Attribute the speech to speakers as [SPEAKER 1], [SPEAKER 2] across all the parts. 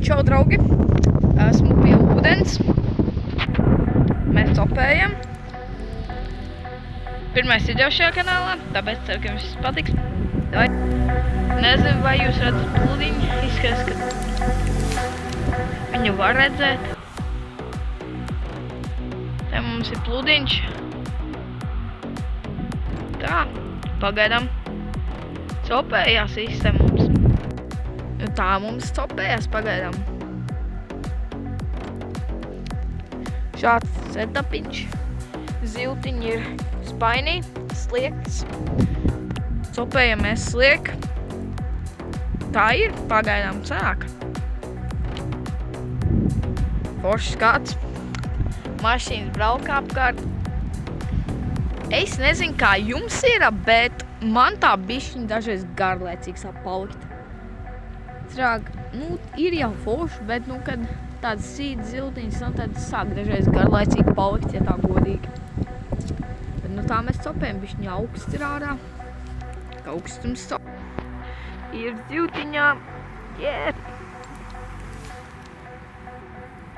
[SPEAKER 1] Čau, draugi! Esmu pie ūdens. Mēs copējam. Pirmais video šajā kanālā, tāpēc ceru, ka jums patiks. Nezinu, vai jūs redzat plūdiņu. Izskatās, ka viņu var redzēt. Te mums ir plūdiņš. Tā, pagaidām. Copējās īsti mums. Tā mums copējās pagaidām. Šāds setupiņš. Ziltiņi ir spainī, slieks. Copējamies sliek. Tā ir, pagaidām sāk. Foršs skats. Mašīnas braukā apkārt. Es nezinu, kā jums ir, bet man tā bišķiņ dažreiz garlaicīgs palikt. Trāk, ir jau forši, bet, kad tāds sīts ziltiņas, tad sāk dažreiz garlaicīgi palikt, ja tā godīgi. Bet, tā mēs copējam bišķiņ augsts ir ārā. Ka augstums cop. Ir ziltiņā. Yeah.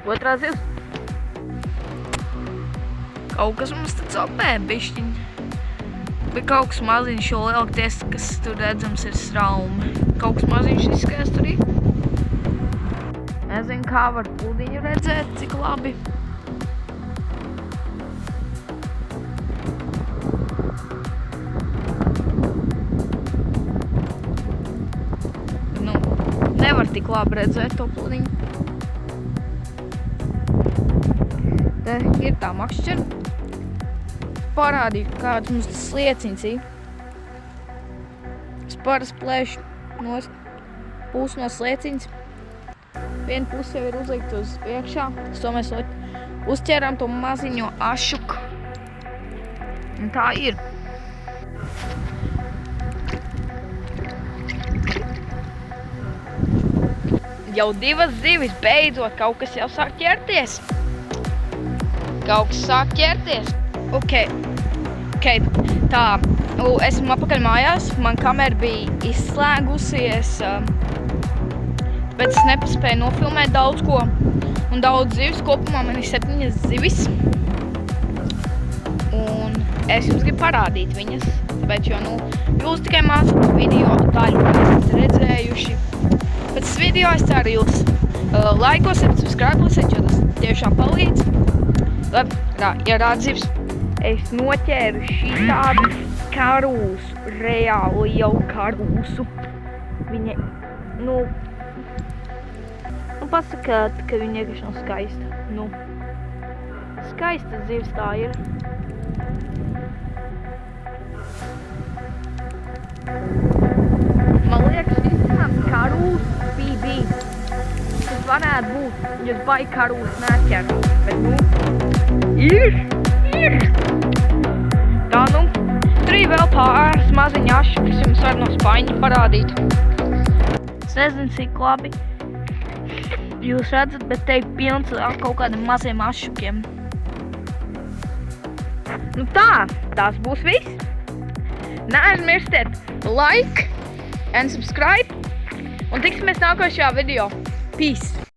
[SPEAKER 1] Otrā zivs. Kaut kas mums te copē bišķiņ. Bet kaut kas maziņš jau lielākties, kas tur redzams ir straumi. Kaut kas maziņš izskatās tur ir. Nezinu, kā var plūdiņu redzēt, cik labi. Nevar tik labi redzēt to plūdiņu. Te ir tā makšķera. Parādīju, kāds mums tas slieciņš ir. Es parasti plēšu pusi no slieciņas. Viena puse jau ir uzlikta uz priekšā. To mēs uzķērām to maziņo ašuku. Un tā ir. Jau divas zivis, beidzot, kaut kas jau sāk ķerties. Kaut kas sāk ķerties. Ok, tā, esmu apakaļ mājās, man kamera bija izslēgusies, tāpēc es nepaspēju nofilmēt daudz ko un daudz zivis, kopumā man ir 7 zivis. Un es jums gribu parādīt viņas, tāpēc, jo, jūs tikai mācu video daļu esat redzējuši. Pēc tas video es ceru jūs laikosiet, subscribēsiet, jo tas tiešām palīdz. Labi, ja rāda zivis. Es noķēru šitādu karūsu, reāli jau karūsu. Viņa, pasakāt, ka viņa vienkārši nav skaista. Skaista zivs tā ir. Man liekas, šis tāds karūs BB. Tas varētu būt, ja es baigi karūs neķeru. Bet, ir! Tā, tur ir vēl pāris maziņa aši, kas jums var no spaiņa parādīt. Es nezinu, cik labi jūs redzat, bet te ir pilns ar kaut kādiem maziem ašukiem. Tās būs viss. Neaizmirstiet like and subscribe un tiksimies nākošajā video. Peace!